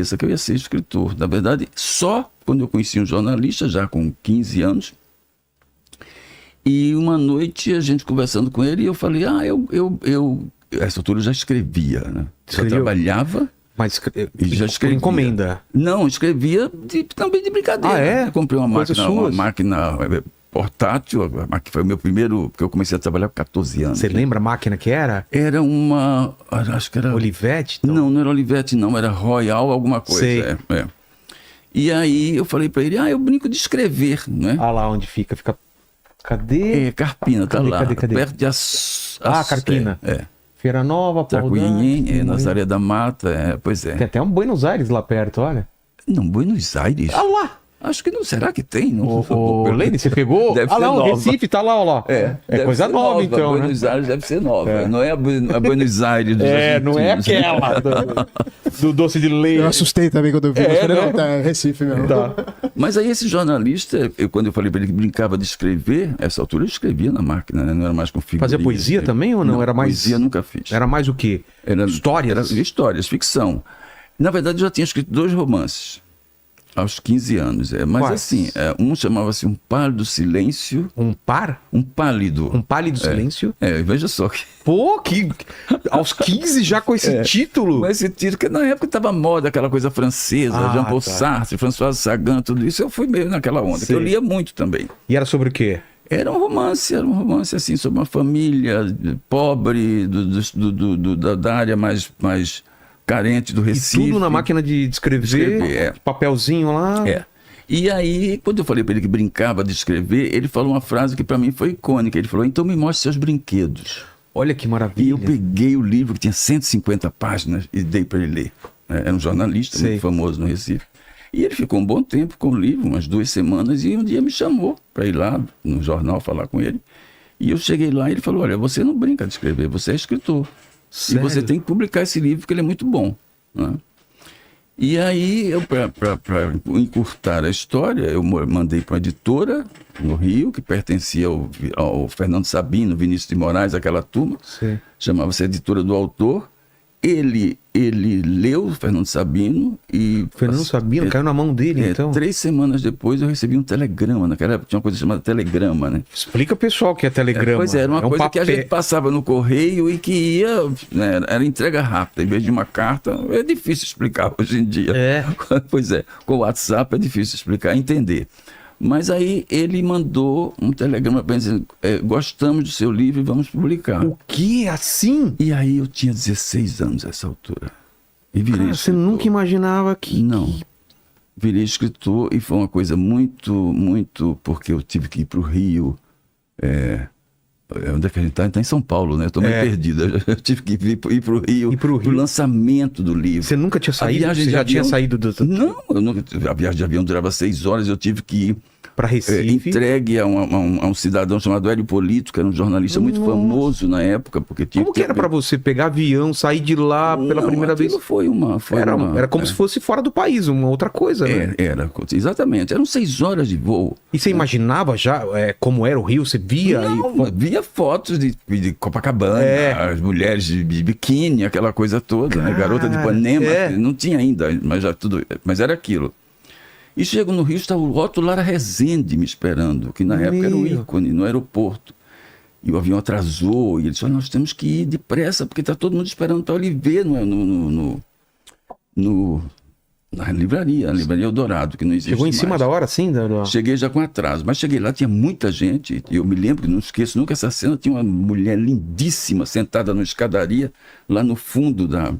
cabeça que eu ia ser escritor. Na verdade, só quando eu conheci um jornalista, já com 15 anos, e uma noite a gente conversando com ele, e eu falei, essa altura eu já escrevia, né? Só trabalhava... Mas já escrevia. Encomenda? Não, escrevia também de brincadeira. Ah, é? Eu comprei uma máquina portátil, que foi o meu primeiro, porque eu comecei a trabalhar com 14 anos. Você lembra a máquina que era? Era uma, acho que era... Olivetti? Então? Não era Olivetti não, era Royal alguma coisa. Sei. E aí eu falei pra ele, eu brinco de escrever, né? Ah, lá onde fica, cadê? Carpina, tá lá, cadê? perto de Carpina. Feira Nova, Tacuinhem, Nazaré da Mata, pois é. Tem até um Buenos Aires lá perto, olha. Não, Buenos Aires? Ah lá! Acho que não, será que tem? Ô, Lene, você pegou? Deve ser não, nova. Recife tá lá, ó lá. É coisa nova, então, né? Buenos Aires deve ser nova. Não é a Buenos Aires dos não é aquela do doce de leite. Eu assustei também quando eu vi. Né? Não, tá Recife mesmo. Tá. Mas aí esse jornalista, quando eu falei para ele que brincava de escrever, essa altura eu escrevia na máquina, né? Não era mais com figurinha. Fazia poesia também ou não? Era mais... Poesia nunca fiz. Era mais o quê? Histórias? Era histórias, ficção. Na verdade eu já tinha escrito 2 romances. Aos 15 anos, Mas Quais? assim, um chamava-se Um Pálido Silêncio. Um par? Um Pálido. Um pálido silêncio? Veja só que... Pô, aos 15 já com esse título? Com esse título, que na época estava moda, aquela coisa francesa, Jean-Paul Sartre, François Sagan, tudo isso. Eu fui meio naquela onda, que eu lia muito também. E era sobre o quê? Era um romance assim, sobre uma família pobre, da área mais carente do Recife. E tudo na máquina de escrever, papelzinho lá. E aí, quando eu falei para ele que brincava de escrever, ele falou uma frase que para mim foi icônica. Ele falou, então me mostre seus brinquedos. Olha que maravilha. E eu peguei o livro, que tinha 150 páginas, e dei para ele ler. Era um jornalista muito famoso no Recife. E ele ficou um bom tempo com o livro, umas 2 semanas, e um dia me chamou para ir lá no jornal falar com ele. E eu cheguei lá e ele falou, olha, você não brinca de escrever, você é escritor. Sério? E você tem que publicar esse livro, porque ele é muito bom. Né? E aí, para encurtar a história, eu mandei para uma editora no Rio, que pertencia ao Fernando Sabino, Vinícius de Moraes, aquela turma. Chamava-se Editora do Autor. Ele leu o Fernando Sabino e... Fernando Sabino caiu na mão dele, então? 3 semanas depois eu recebi um telegrama. Naquela época tinha uma coisa chamada telegrama, né? Explica pessoal o que é telegrama. Pois era uma coisa que a gente passava no correio e que ia... Né, era entrega rápida, em vez de uma carta. É difícil explicar hoje em dia. Pois é, com o WhatsApp é difícil explicar, entender. Mas aí ele mandou um telegrama para dizer, gostamos do seu livro e vamos publicar. O quê? Assim? E aí eu tinha 16 anos nessa altura. E virei escritor. Você nunca imaginava que... Não. Virei escritor e foi uma coisa muito... Porque eu tive que ir para o Rio. Onde é que a gente está? Está em São Paulo, né? Eu estou meio perdido. Eu tive que ir para o Rio para o lançamento do livro. Você nunca tinha saído? Você já tinha saído do... Não, a viagem de avião durava 6 horas, eu tive que ir para Recife, entregue a um cidadão chamado Hélio Polito, que era um jornalista muito famoso na época. Porque como que era para você pegar avião, sair de lá pela primeira vez? Era como se fosse fora do país, uma outra coisa, né? Era, exatamente. Eram 6 horas de voo. E você imaginava já como era o Rio? Você via? Via fotos de Copacabana, as mulheres de biquíni, aquela coisa toda, né? Garota de Ipanema. Não tinha ainda, mas era aquilo. E chego no Rio, está o Otto Lara Rezende me esperando, que na época era o ícone no aeroporto. E o avião atrasou, e ele disse, nós temos que ir depressa, porque está todo mundo esperando para ele ver na livraria, a Livraria Eldorado, que não existe Chegou em cima da hora, sim? Cheguei já com atraso, mas cheguei lá, tinha muita gente, e eu me lembro, não esqueço nunca essa cena, tinha uma mulher lindíssima sentada numa escadaria, lá no fundo da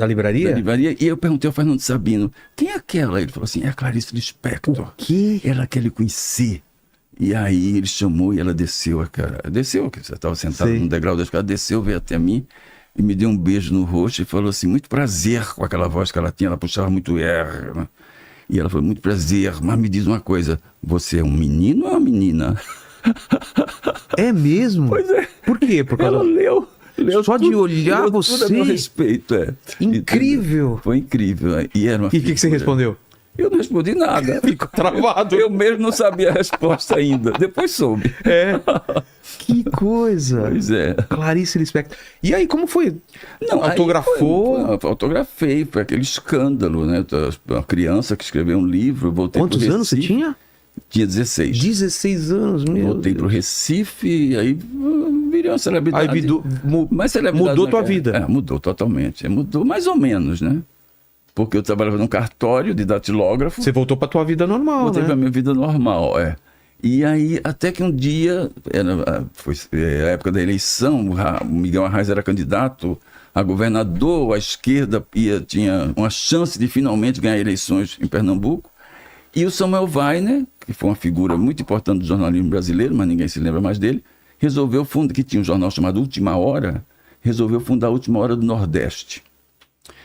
livraria, e eu perguntei ao Fernando Sabino, quem é aquela? Ele falou assim, é a Clarice Lispector. O quê? Ela quer lhe conhecer. E aí ele chamou e ela desceu, que você estava sentado no degrau da escada, desceu, veio até mim e me deu um beijo no rosto e falou assim, muito prazer, com aquela voz que ela tinha, ela puxava muito R, né? E ela falou, muito prazer, mas me diz uma coisa, você é um menino ou uma menina? É mesmo? Pois é. Por quê? Porque ela leu só de olhar você. Tudo a meu respeito, Incrível. Foi incrível. E o que você respondeu? Eu não respondi nada. Ficou travado. Eu mesmo não sabia a resposta ainda. Depois soube. Que coisa. Pois é. Clarice Lispector. E aí, como foi? Não, Autografou? Autografei, foi aquele escândalo, né? Uma criança que escreveu um livro, voltei Quantos pro anos você Recife. tinha? Tinha 16. 16 anos, meu Voltei Deus. pro Recife e aí virei uma celebridade. Aí Mas celebridade mudou tua naquela- vida. mudou totalmente. Mudou mais ou menos, né? Porque eu trabalhava num cartório de datilógrafo. Você voltou pra tua vida normal, Voltei né? pra minha vida normal, E aí, até que um dia, foi a época da eleição, o Miguel Arraes era candidato a governador, a esquerda tinha uma chance de finalmente ganhar eleições em Pernambuco. E o Samuel Weiner, que foi uma figura muito importante do jornalismo brasileiro, mas ninguém se lembra mais dele, resolveu fundar, que tinha um jornal chamado Última Hora, resolveu fundar a Última Hora do Nordeste.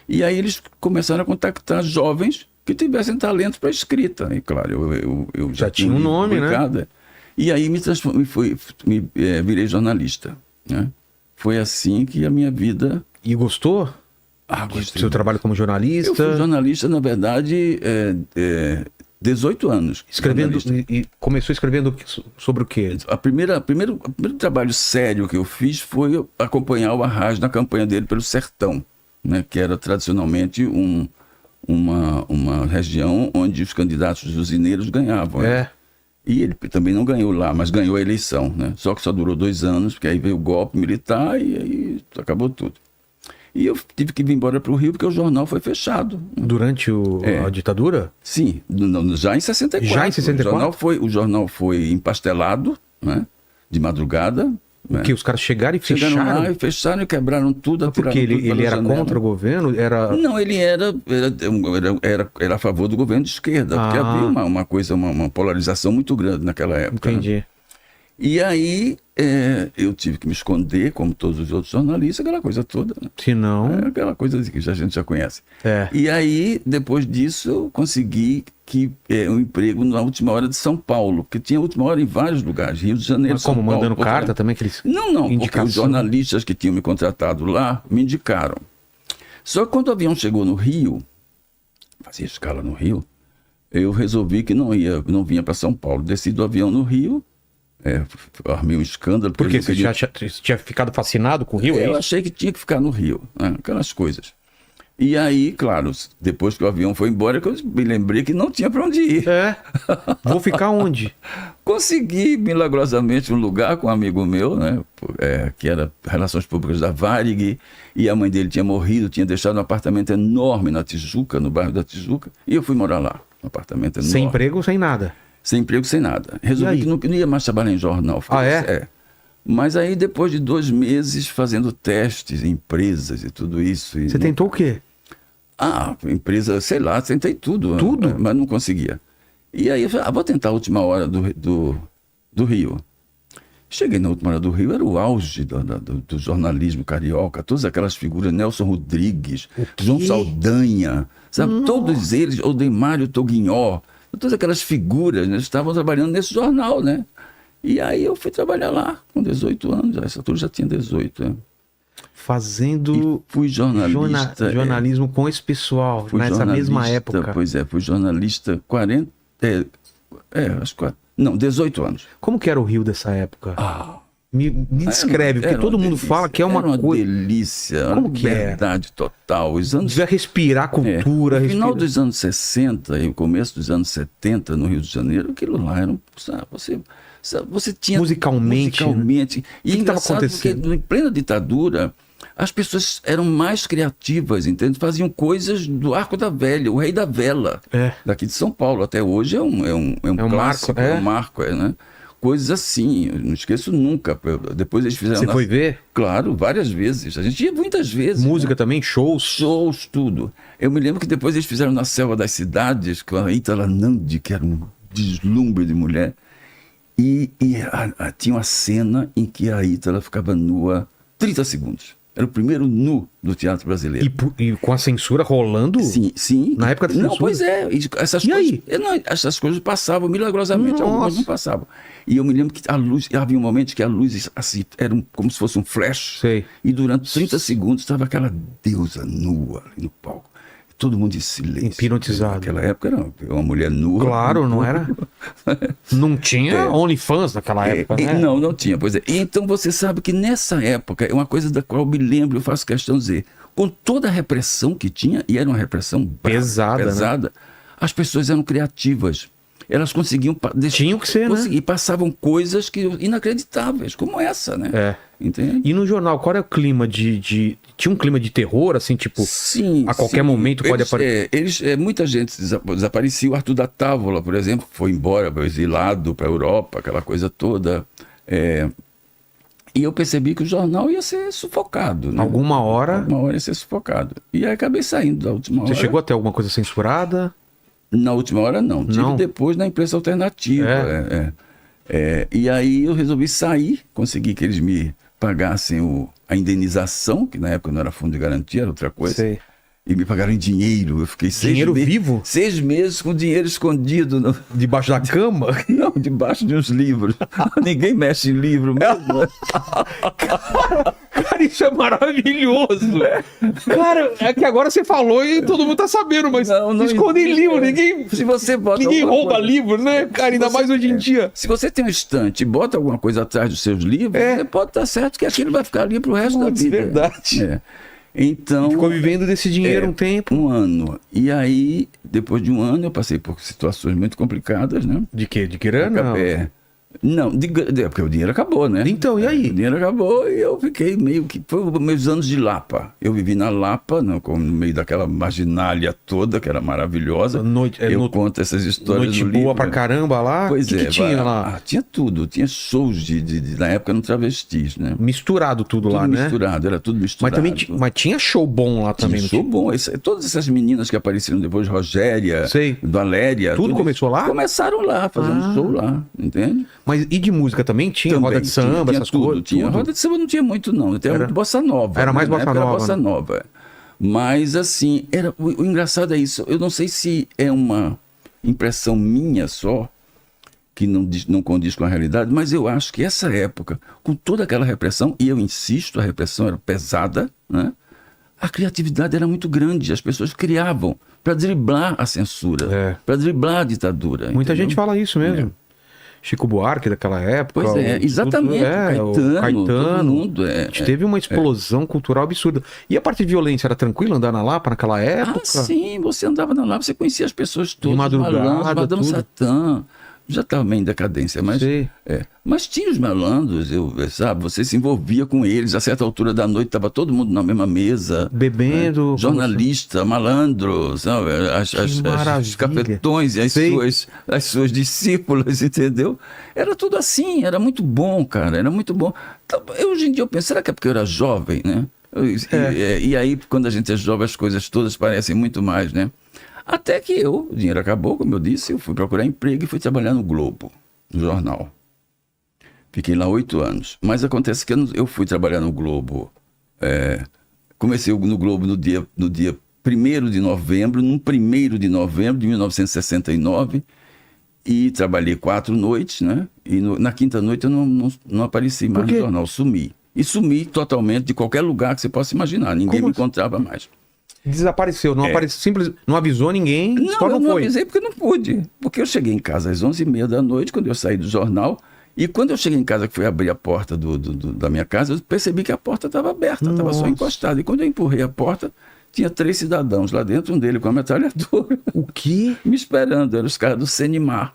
E aí eles começaram a contactar jovens que tivessem talento para escrita. E claro, eu Já tinha um nome, publicado, né? E aí virei jornalista, né? Foi assim que a minha vida... E gostou? Gostei. Seu trabalho como jornalista? Eu fui jornalista, na verdade, 18 anos. Escrevendo, jornalista. e começou escrevendo sobre o quê? O primeiro trabalho sério que eu fiz foi acompanhar o Arraes na campanha dele pelo Sertão, né, que era tradicionalmente uma região onde os candidatos usineiros ganhavam. Né? E ele também não ganhou lá, mas ganhou a eleição. Né? Só que só durou 2 anos, porque aí veio o golpe militar e aí acabou tudo. E eu tive que vir embora para o Rio porque o jornal foi fechado. Durante a ditadura? Sim, já em 64. Já em 64? O jornal foi empastelado, né, de madrugada. Porque os caras chegaram e fecharam? Chegaram lá e fecharam e quebraram tudo. Porque ele era janela. contra o governo? Não, ele era a favor do governo de esquerda, porque havia uma polarização muito grande naquela época. Entendi. Né? E aí eu tive que me esconder, como todos os outros jornalistas, aquela coisa toda. Né? Se não... aquela coisa que a gente já conhece. É. E aí, depois disso, eu consegui um emprego na Última Hora de São Paulo, porque tinha Última Hora em vários lugares, Rio de Janeiro, Mas como, São Paulo, mandando Porto carta Alegre. também? Aqueles... Não, porque indicação. os jornalistas que tinham me contratado lá me indicaram. Só que quando o avião chegou no Rio, fazia escala no Rio, eu resolvi que não vinha para São Paulo. Desci do avião no Rio, armei um escândalo. Por quê? Você já tinha ficado fascinado com o Rio? Eu achei que tinha que ficar no Rio, né? Aquelas coisas. E aí, claro, depois que o avião foi embora, eu me lembrei que não tinha para onde ir. Vou ficar onde? Consegui, milagrosamente, um lugar com um amigo meu, né? Que era Relações Públicas da Varig, e a mãe dele tinha morrido, tinha deixado um apartamento enorme na Tijuca, no bairro da Tijuca, e eu fui morar lá, um apartamento enorme. Sem emprego, sem nada? Sem emprego, sem nada. Resolvi que não ia mais trabalhar em jornal. Mas aí, depois de 2 meses fazendo testes em empresas e tudo isso... Você tentou o quê? Empresa, sei lá, tentei tudo. Tudo? Mas não conseguia. E aí eu falei, vou tentar a Última Hora do Rio. Cheguei na Última Hora do Rio, era o auge do jornalismo carioca, todas aquelas figuras, Nelson Rodrigues, João Saldanha, sabe? Todos eles, Odemário Toguinhó, todas aquelas figuras, né, estavam trabalhando nesse jornal, né? E aí eu fui trabalhar lá, com 18 anos, essa altura já tinha 18 anos. Fazendo fui jornalista, jornalismo com esse pessoal, nessa mesma época. Pois fui jornalista 18 anos. Como que era o Rio dessa época? Me descreve, porque todo mundo fala que é uma coisa... delícia, como que liberdade total. Os anos... Devia respirar cultura. No final dos anos 60 e o começo dos anos 70 no Rio de Janeiro, aquilo lá era você tinha... Musicalmente. E o que estava acontecendo? Porque em plena ditadura, as pessoas eram mais criativas, entende? Faziam coisas do Arco da Velha, o Rei da Vela, daqui de São Paulo. Até hoje é um clássico, marco, é um marco, né? Coisas assim, eu não esqueço nunca. Depois eles fizeram... Você foi ver? Claro, várias vezes. A gente ia muitas vezes. Música também? Shows? Shows, tudo. Eu me lembro que depois eles fizeram na Selva das Cidades, com a Ítala Nandi, que era um deslumbre de mulher. E tinha uma cena em que a Ítala ficava nua 30 segundos. Era o primeiro nu do teatro brasileiro. E com a censura rolando? Sim. Na época da censura? Não, pois é. Essas coisas passavam milagrosamente, algumas não passavam. E eu me lembro que havia um momento que a luz assim, era como se fosse um flash. Sei. E durante 30 segundos estava aquela deusa nua ali no palco. todo mundo em silêncio. Hipnotizado. Naquela época era uma mulher nua. Claro, não era? Não tinha OnlyFans naquela época, né? Não tinha, pois é. E então você sabe que nessa época, é uma coisa da qual eu me lembro, eu faço questão de dizer, com toda a repressão que tinha, e era uma repressão pesada, né? As pessoas eram criativas. Elas conseguiam... Tinham que ser, né? E passavam coisas inacreditáveis, como essa, né? Entende? E no jornal, qual é o clima Tinha um clima de terror, assim, tipo... Sim, a qualquer momento pode aparecer... muita gente desaparecia. O Arthur da Távola, por exemplo, foi embora, foi exilado para a Europa, aquela coisa toda. E eu percebi que o jornal ia ser sufocado, né? Alguma hora ia ser sufocado. E aí acabei saindo da última hora. Você chegou a ter alguma coisa censurada? Na última hora, não. Tive depois na imprensa alternativa. E aí eu resolvi sair, consegui que eles me pagassem a indenização, que na época não era fundo de garantia, era outra coisa. Sei. E me pagaram em dinheiro. Eu fiquei dinheiro vivo? 6 meses com dinheiro escondido. Debaixo da cama? Não, debaixo de uns livros. Ninguém mexe em livro mesmo. Cara, isso é maravilhoso. Cara, é que agora você falou e todo mundo tá sabendo, mas não escondem livro, ninguém... Se você bota ninguém rouba livro, né? Cara, ainda mais hoje em dia. Se você tem um estante e bota alguma coisa atrás dos seus livros, você pode estar certo que aquilo vai ficar ali pro resto da vida. É verdade. Então, ficou vivendo desse dinheiro um tempo. Um ano. E aí, depois de um ano, eu passei por situações muito complicadas, né? De quê? De grana? Não, porque o dinheiro acabou, né? Então, e aí? O dinheiro acabou e eu fiquei meio que... Foi os meus anos de Lapa. Eu vivi na Lapa, no meio daquela marginália toda, que era maravilhosa. Eu conto essas histórias no livro. Boa pra caramba lá? Pois que tinha lá? Tinha tudo. Tinha shows na época no Travestis, né? Misturado tudo lá, né? Era tudo misturado. Mas tinha show bom lá também. Tinha show bom. Todas essas meninas que apareceram depois, Rogéria, Valéria... Tudo começou lá? Começaram lá, fazendo show lá, entende? Mas e de música também? Tinha roda de samba, essas coisas? Tinha. Roda de samba não tinha muito, não. Era muito bossa nova. Era mais bossa nova. Era bossa nova. Mas, assim, o engraçado é isso. Eu não sei se é uma impressão minha só, que não condiz com a realidade, mas eu acho que essa época, com toda aquela repressão, e eu insisto, a repressão era pesada, né? A criatividade era muito grande. As pessoas criavam para driblar a censura, para driblar a ditadura. Muita gente fala isso mesmo. Chico Buarque daquela época. Pois exatamente. Caetano. Todo mundo. Teve uma explosão cultural absurda. E a parte de violência era tranquila andar na Lapa naquela época? Sim, você andava na Lapa, você conhecia as pessoas todas. De madrugada, Madame Satã. Já estava meio em decadência, mas... Sim. Mas tinha os malandros, sabe? Você se envolvia com eles. A certa altura da noite estava todo mundo na mesma mesa. Bebendo. Jornalista, malandro, sabe? Os cafetões e as suas discípulas, entendeu? Era tudo assim, era muito bom, cara. Era muito bom. Então, hoje em dia eu penso, será que é porque eu era jovem, né? E aí, quando a gente é jovem, as coisas todas parecem muito mais, né? Até que o dinheiro acabou, como eu disse, eu fui procurar emprego e fui trabalhar no Globo, no jornal. Fiquei lá 8 anos. Mas acontece que eu fui trabalhar no Globo. Comecei no Globo no dia 1º de novembro, no 1º de novembro de 1969, e trabalhei 4 noites, né? E na quinta noite eu não apareci mais no jornal, sumi. E sumi totalmente de qualquer lugar que você possa imaginar, ninguém me encontrava mais. Desapareceu, não apareceu, simples, não avisou ninguém, eu não avisei porque não pude. Porque eu cheguei em casa às 11h30 da noite, quando eu saí do jornal, e quando eu cheguei em casa, que fui abrir a porta da minha casa, eu percebi que a porta estava aberta, estava só encostada. E quando eu empurrei a porta, tinha 3 cidadãos lá dentro, um deles com a metralhadora. O quê? Me esperando, eram os caras do CENIMAR,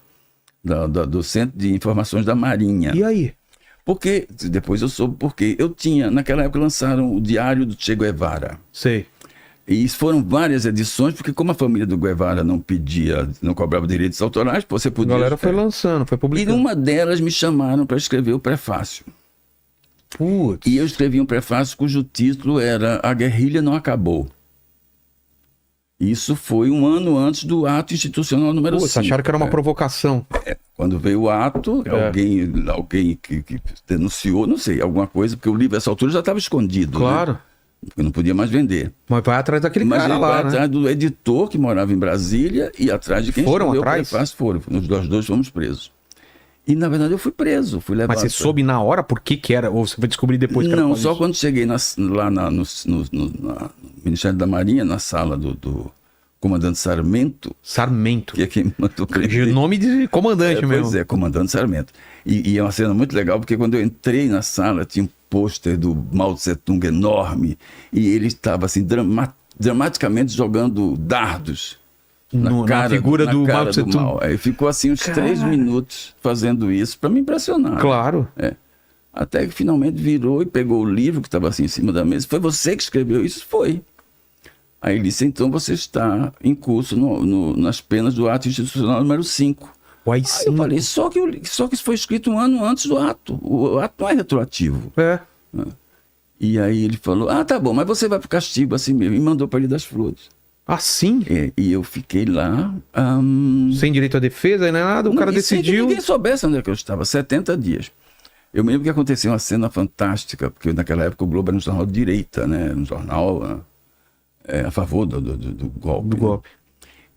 do Centro de Informações da Marinha. E aí? Porque, depois eu soube porque eu tinha, naquela época lançaram o Diário do Che Guevara. Sei. E foram várias edições, porque como a família do Guevara não cobrava direitos autorais, você podia... A galera foi lançando, foi publicando. E numa delas me chamaram para escrever o prefácio. Putz. E eu escrevi um prefácio cujo título era A Guerrilha Não Acabou. Isso foi um ano antes do ato institucional número 5. Acharam que era uma provocação. Quando veio o ato, alguém que denunciou, não sei, alguma coisa, porque o livro, nessa altura, já estava escondido. Claro. Né? Porque não podia mais vender. Mas vai atrás daquele cara lá, vai atrás do editor que morava em Brasília e atrás de quem escreveu o prefácio. Foram. Nós dois fomos presos. E, na verdade, eu fui preso. Fui levado. Mas você soube na hora por que era? Ou você foi descobrir depois que era? Não, só quando cheguei lá no Ministério da Marinha, na sala comandante Sarmento. Sarmento. Que é quem mandou O nome de comandante mesmo. Pois é, comandante Sarmento. E é uma cena muito legal, porque quando eu entrei na sala, tinha um pôster do Mao Tse-tung enorme, e ele estava assim, dramaticamente jogando dardos na figura do Mao Tse-tung. Aí ficou assim uns 3 minutos fazendo isso para me impressionar. Claro. Até que finalmente virou e pegou o livro que estava assim em cima da mesa. Foi você que escreveu isso? Foi. Aí ele disse, então você está em curso nas penas do ato institucional número 5. Aí eu falei, só que isso foi escrito um ano antes do ato. O ato não é retroativo. E aí ele falou, tá bom, mas você vai pro castigo assim mesmo. E mandou para Ilha das Flores. Assim? E eu fiquei lá... Sem direito à defesa, nem nada, o cara decidiu... Sem que ninguém soubesse onde é que eu estava, 70 dias. Eu me lembro que aconteceu uma cena fantástica, porque naquela época o Globo era um jornal de direita, né? Um jornal a favor do golpe. Do golpe.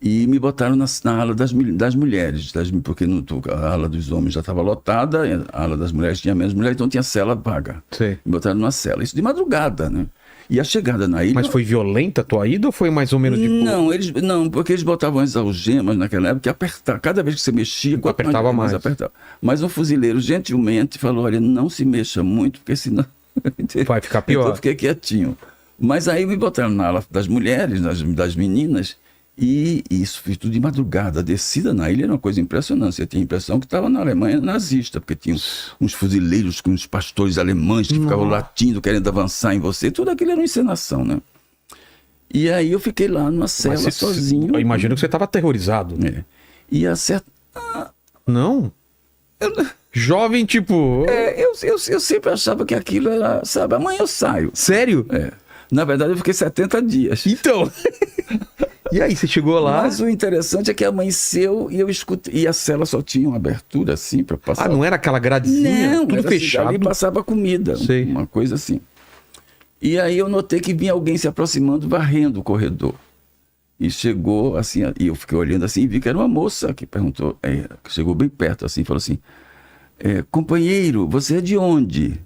E me botaram na ala das mulheres, porque a ala dos homens já estava lotada, a ala das mulheres tinha menos mulheres, então tinha cela vaga. Sim. Me botaram numa cela, isso de madrugada, né? E a chegada na ilha... Mas foi violenta a tua ida ou foi mais ou menos de boa? Não, porque eles botavam as algemas naquela época e apertavam. Cada vez que você mexia... Apertava mais. Apertava. Mas um fuzileiro gentilmente falou, olha, não se mexa muito, porque senão... Vai ficar pior. Então eu fiquei quietinho. Mas aí me botaram na ala das mulheres, das meninas, e isso fiz tudo de madrugada. A descida na ilha era uma coisa impressionante. Você tinha a impressão que estava na Alemanha nazista, porque tinha uns fuzileiros com uns pastores alemães que ficavam latindo, querendo avançar em você. Tudo aquilo era uma encenação, né? E aí eu fiquei lá numa cela sozinho. Eu imagino que você estava aterrorizado. E a certa... Não? Jovem, tipo... Eu sempre achava que aquilo era, sabe, amanhã eu saio. Sério? Na verdade eu fiquei 70 dias. Então... E aí, você chegou lá... Mas o interessante é que amanheceu e eu escutei... E a cela só tinha uma abertura assim para passar... não era aquela gradezinha? Não, tudo fechado. Ali passava comida, uma coisa assim. E aí eu notei que vinha alguém se aproximando, varrendo o corredor. E chegou assim, e eu fiquei olhando assim e vi que era uma moça que perguntou, que chegou bem perto assim, falou assim, companheiro, você é de onde?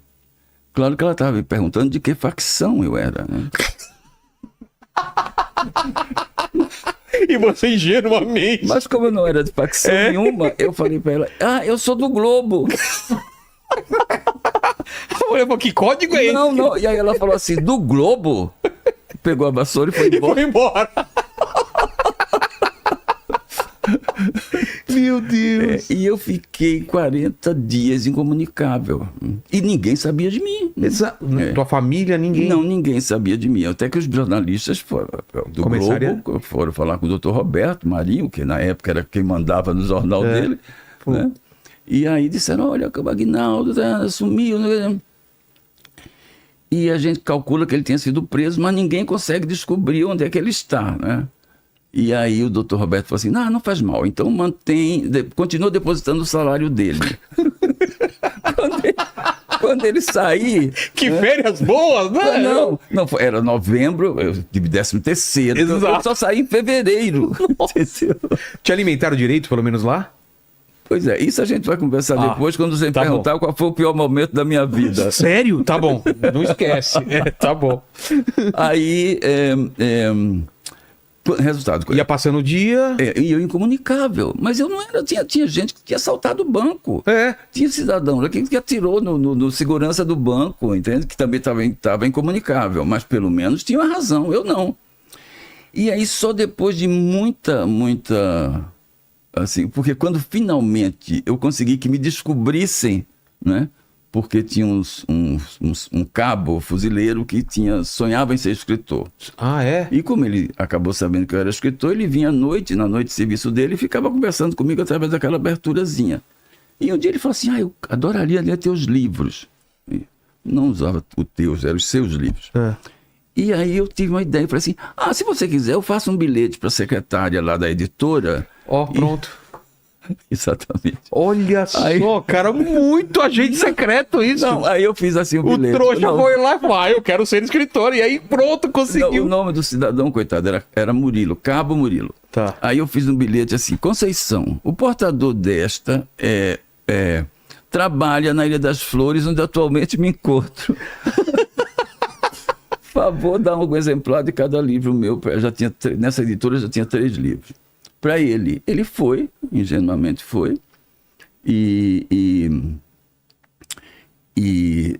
Claro que ela estava me perguntando de que facção eu era, né? E você ingenuamente... Mas como eu não era de facção nenhuma, eu falei pra ela, eu sou do Globo. Eu falei, que código é esse? Não. E aí ela falou assim, do Globo? Pegou a vassoura e foi embora. Meu Deus. E eu fiquei 40 dias incomunicável. E ninguém sabia de mim. Tua família, ninguém? Não, ninguém sabia de mim. Até que os jornalistas do Globo foram falar com o Dr. Roberto Marinho, que na época era quem mandava no jornal dele. Né? E aí disseram, olha, o Aguinaldo sumiu. E a gente calcula que ele tenha sido preso, mas ninguém consegue descobrir onde é que ele está, né? E aí o doutor Roberto falou assim, não faz mal, então continua depositando o salário dele. quando ele sair... Que férias boas, né? Não, era novembro, eu tive 13º, eu só saí em fevereiro. Te alimentaram direito, pelo menos lá? Pois é, isso a gente vai conversar depois, quando você perguntar qual foi o pior momento da minha vida. Sério? Tá bom, não esquece. Tá bom. Aí... resultado. Ia passando o dia... E eu incomunicável. Mas eu não era... Tinha gente que tinha assaltado o banco. Tinha cidadão que atirou no segurança do banco, entende? Que também estava incomunicável. Mas pelo menos tinha uma razão. Eu não. E aí só depois de muita... Assim, porque quando finalmente eu consegui que me descobrissem, né? Porque tinha um cabo fuzileiro que sonhava em ser escritor. E como ele acabou sabendo que eu era escritor, ele vinha à noite, na noite de serviço dele, e ficava conversando comigo através daquela aberturazinha. E um dia ele falou assim, eu adoraria ler teus livros. Não usava os teus, eram os seus livros. E aí eu tive uma ideia, falei assim, se você quiser, eu faço um bilhete para a secretária lá da editora. Pronto. Exatamente. Olha só, cara, muito agente secreto isso. Não, aí eu fiz assim o bilhete. O trouxa foi lá e falou, eu quero ser escritor. E aí pronto, conseguiu. O nome do cidadão, coitado, era Murilo, Cabo Murilo. Tá. Aí eu fiz um bilhete assim, Conceição, o portador desta trabalha na Ilha das Flores, onde atualmente me encontro. favor, dá um exemplar de cada livro meu. Nessa editora já tinha 3 livros. Para ele foi, ingenuamente foi, e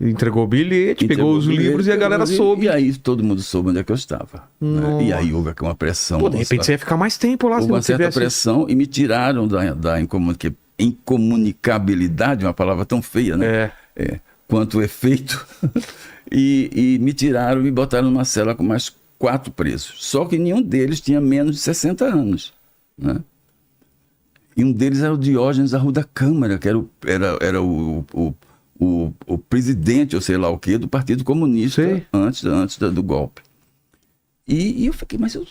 entregou o bilhete, pegou os livros e a galera soube. E aí todo mundo soube onde é que eu estava. Né? E aí houve uma pressão. Pô, de repente você ia ficar mais tempo lá. Houve uma certa pressão e me tiraram da incomunicabilidade, uma palavra tão feia, né? Quanto o efeito. e me tiraram, me botaram numa cela com mais 4 presos. Só que nenhum deles tinha menos de 60 anos. Né? E um deles era o Diógenes Arruda Câmara, que era o presidente, ou sei lá o quê, do Partido Comunista antes do golpe. E eu fiquei, mas eu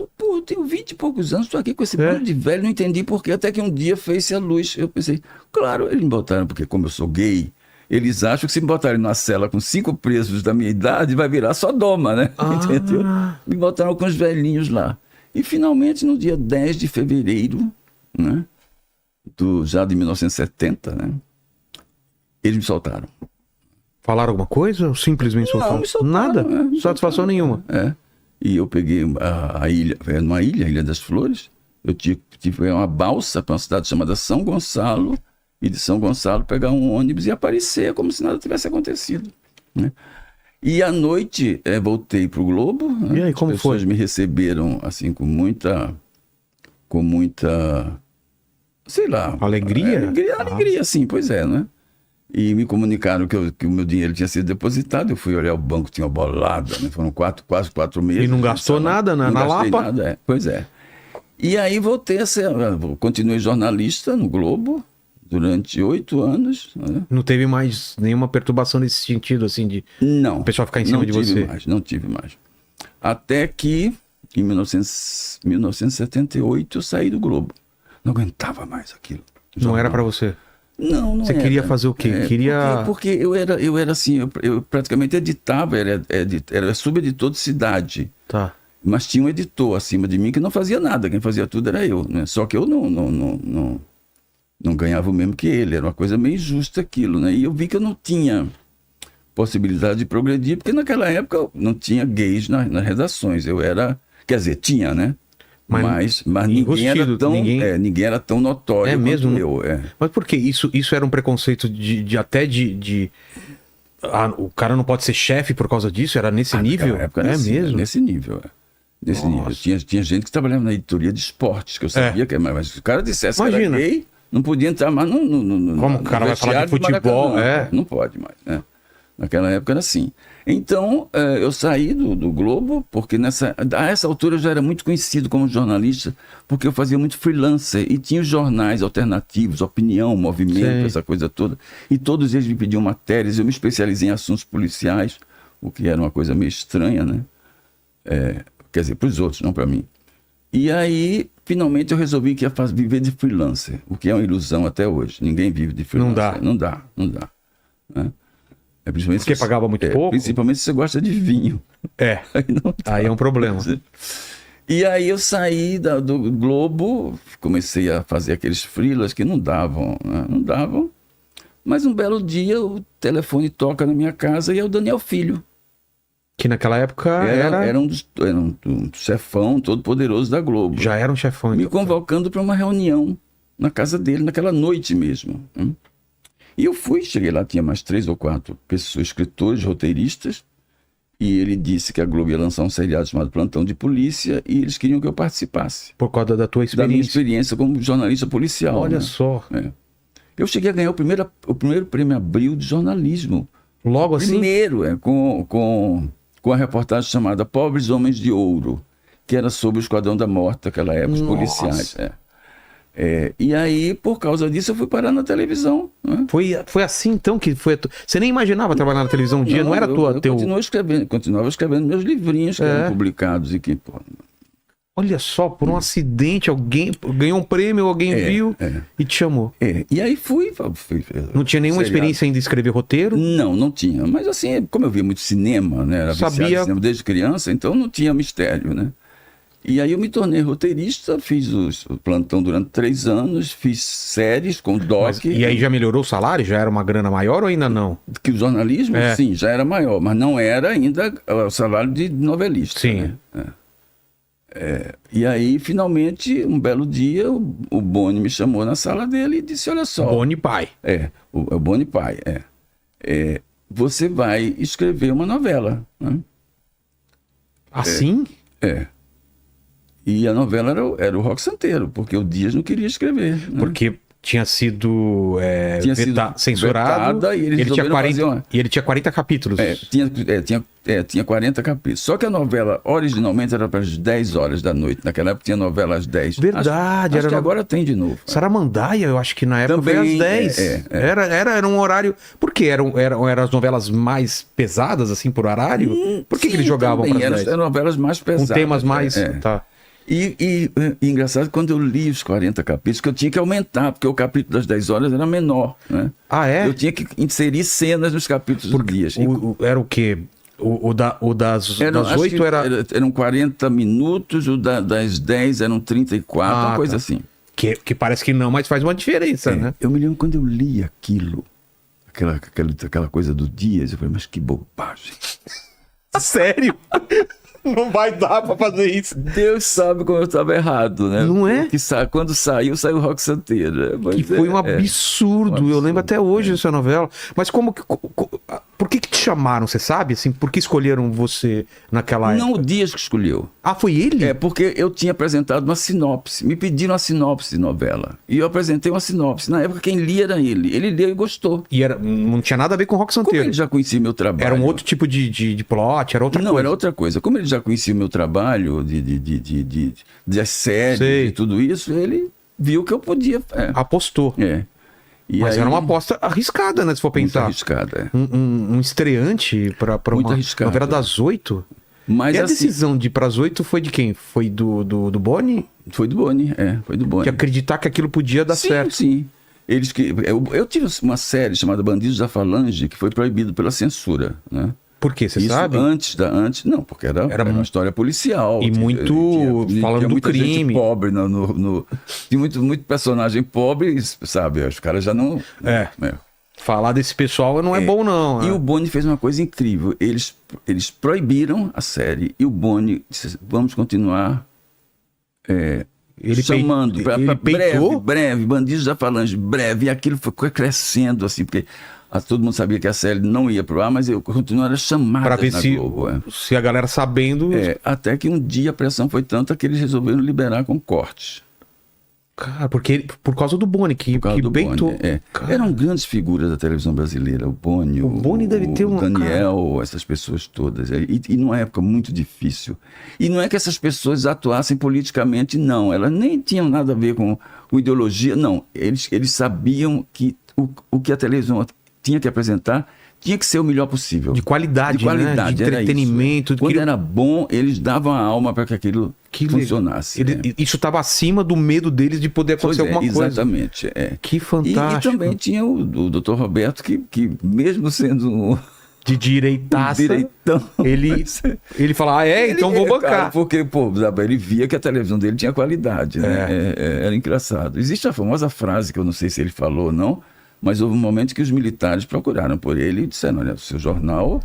tenho 20 e poucos anos, estou aqui com esse bando de velho, não entendi porquê, até que um dia fez-se a luz. Eu pensei, claro, eles me botaram, porque como eu sou gay, eles acham que se me botarem numa cela com 5 presos da minha idade, vai virar Sodoma, né? Entendeu? Me botaram com os velhinhos lá. E finalmente, no dia 10 de fevereiro, né, já de 1970, né, eles me soltaram. Falaram alguma coisa ou simplesmente soltaram? Não, me soltaram. Nada? Satisfação nenhuma? E eu peguei a ilha, numa ilha, a Ilha das Flores, eu tive uma balsa para uma cidade chamada São Gonçalo, e de São Gonçalo pegar um ônibus e aparecer como se nada tivesse acontecido. Né? E à noite voltei para o Globo. Né? E aí, como foi? As pessoas me receberam assim com muita, sei lá... Alegria? Alegria, sim, pois é, né? E me comunicaram que o meu dinheiro tinha sido depositado. Eu fui olhar o banco, tinha uma bolada, né? Foram quase 4 meses. E não gastou nada na Lapa? Nada, pois é. E aí continuei jornalista no Globo durante 8 anos. Né? Não teve mais nenhuma perturbação nesse sentido, assim, de o pessoal ficar em cima de você? Não tive mais. Até que, em 1978, eu saí do Globo. Não aguentava mais aquilo. Não era pra você? Não Você queria fazer o quê? Porque eu era assim, eu praticamente editava, era subeditor de cidade. Tá. Mas tinha um editor acima de mim que não fazia nada, quem fazia tudo era eu, né? Só que eu não ganhava o mesmo que ele, era uma coisa meio injusta aquilo, né? E eu vi que eu não tinha possibilidade de progredir, porque naquela época não tinha gays nas redações, quer dizer, tinha, né? Mas ninguém era tão notório mesmo? Quanto eu. Mas por que? Isso era um preconceito o cara não pode ser chefe por causa disso? Era nesse nível? Época mesmo? Nesse nível, Nesse nível. Tinha gente que trabalhava na editoria de esportes, que eu sabia que mas se o cara dissesse que era gay, não podia entrar mais no como o cara vai falar de futebol? Não pode mais, né? Naquela época era assim. Então, eu saí do Globo, porque a essa altura eu já era muito conhecido como jornalista, porque eu fazia muito freelancer, e tinha os jornais alternativos, Opinião, Movimento, essa coisa toda, e todos eles me pediam matérias, eu me especializei em assuntos policiais, o que era uma coisa meio estranha, né? Quer dizer, para os outros, não para mim. E aí, finalmente, eu resolvi que ia viver de freelancer, o que é uma ilusão até hoje. Ninguém vive de freelancer. Não dá. Né? Porque pagava muito pouco? Principalmente se você gosta de vinho. Aí é um problema. E aí eu saí do Globo, comecei a fazer aqueles freelas que não davam, né? Não davam. Mas um belo dia o telefone toca na minha casa e é o Daniel Filho. Que naquela época era um chefão todo poderoso da Globo. Já era um chefão. Me convocando para uma reunião na casa dele, naquela noite mesmo. E eu cheguei lá, tinha mais 3 ou 4 pessoas, escritores, roteiristas, e ele disse que a Globo ia lançar um seriado chamado Plantão de Polícia, e eles queriam que eu participasse. Por causa da tua experiência? Da minha experiência como jornalista policial. Olha só. Eu cheguei a ganhar o primeiro prêmio Abril de jornalismo. Logo assim? Primeiro, com a reportagem chamada Pobres Homens de Ouro, que era sobre o Esquadrão da Morte daquela época, os policiais. E aí, por causa disso, eu fui parar na televisão. Né? Foi assim, então, que foi... Você nem imaginava trabalhar na televisão um dia? Não era continuava escrevendo meus livrinhos que eram publicados e que... Olha só, por um acidente, alguém ganhou um prêmio, alguém viu e te chamou. E aí fui não tinha nenhuma experiência ainda de escrever roteiro? Não tinha. Mas assim, como eu via muito cinema, né? Era viciado em cinema desde criança, então não tinha mistério, né? E aí eu me tornei roteirista, fiz o plantão durante 3 anos, fiz séries com doc. E aí já melhorou o salário? Já era uma grana maior ou ainda não? Que o jornalismo, sim, já era maior, mas não era ainda o salário de novelista. Sim. Né? E aí, finalmente, um belo dia, o Boni me chamou na sala dele e disse, olha só... Boni pai. O Boni pai, você vai escrever uma novela. Né? Assim? E a novela era o Rock Santeiro, porque o Dias não queria escrever. Né? Porque tinha sido, censurado vetada, e ele tinha 40, e ele tinha 40 capítulos. Tinha 40 capítulos. Só que a novela originalmente era para as 10 horas da noite. Naquela época tinha novela às 10. Verdade. Acho que agora tem de novo. Saramandaia, eu acho que na época também, foi às 10. Era um horário... Por quê? Eram as novelas mais pesadas, assim, por horário? Por que eles jogavam para as 10? Eram novelas mais pesadas. Com temas mais... Tá. E engraçado, quando eu li os 40 capítulos, que eu tinha que aumentar, porque o capítulo das 10 horas era menor, né? Ah, é? Eu tinha que inserir cenas nos capítulos dos dias. Era o quê? Das 8 eram 40 minutos, das 10 eram 34, uma coisa assim. Que parece que não, mas faz uma diferença, né? Eu me lembro quando eu li aquilo, aquela coisa do Dias, eu falei, mas que bobagem. Sério? Não vai dar pra fazer isso. Deus sabe como eu estava errado, né? Não é? Quando saiu o Rock Santeiro. Que foi um absurdo. Eu lembro até hoje dessa novela. Mas por que te chamaram, você sabe? Assim, por que escolheram você naquela época? Não, o Dias que escolheu. Ah, foi ele? Porque eu tinha apresentado uma sinopse. Me pediram uma sinopse de novela. E eu apresentei uma sinopse. Na época, quem lia era ele. Ele leu e gostou. E não tinha nada a ver com Rock Santeiro. Como ele já conhecia meu trabalho. Era um outro tipo de plot, era outra coisa. Não, era outra coisa. Como ele já conhecia o meu trabalho, de séries e tudo isso, ele viu que eu podia. Apostou. Mas era uma aposta arriscada, né? Se for pensar. Muito arriscada, um estreante para uma novela das 8. Mas e a decisão de ir para as 8 foi de quem? Foi do Boni? Foi do Boni, foi do Boni. De acreditar que aquilo podia dar certo. Sim. Eu tive uma série chamada Bandidos da Falange que foi proibida pela censura, né? Por quê? Você sabe? Não, porque era uma história policial. E falando do crime. Gente pobre tinha muito personagem pobre, sabe? Os caras já não... Falar desse pessoal não é bom, não. E o Boni fez uma coisa incrível. Eles proibiram a série e o Boni disse, vamos continuar chamando para breve, Bandidos da Falange, breve. E aquilo foi crescendo, assim, porque... todo mundo sabia que a série não ia pro ar, mas eu continuava chamada pra ver na Globo. Se a galera sabendo... Até que um dia a pressão foi tanta que eles resolveram liberar com cortes. Cara, por causa do Boni, que beitou... Eram grandes figuras da televisão brasileira, o Boni deve ter o Daniel, essas pessoas todas. E numa época muito difícil. E não é que essas pessoas atuassem politicamente, não. Elas nem tinham nada a ver com ideologia, não. Eles sabiam que o que a televisão tinha que apresentar, tinha que ser o melhor possível. De qualidade, né? De entretenimento. Quando era bom, eles davam a alma para que aquilo funcionasse. Isso estava acima do medo deles de poder acontecer alguma coisa. Exatamente. Que fantástico. E também tinha o Dr. Roberto, que mesmo sendo de direitaça, ele fala, então vou bancar. Cara, porque, ele via que a televisão dele tinha qualidade, né? Era engraçado. Existe a famosa frase, que eu não sei se ele falou ou não, mas houve um momento que os militares procuraram por ele e disseram, olha, o seu jornal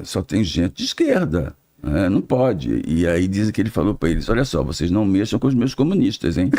só tem gente de esquerda, não pode. E aí dizem que ele falou para eles, olha só, vocês não mexam com os meus comunistas, hein?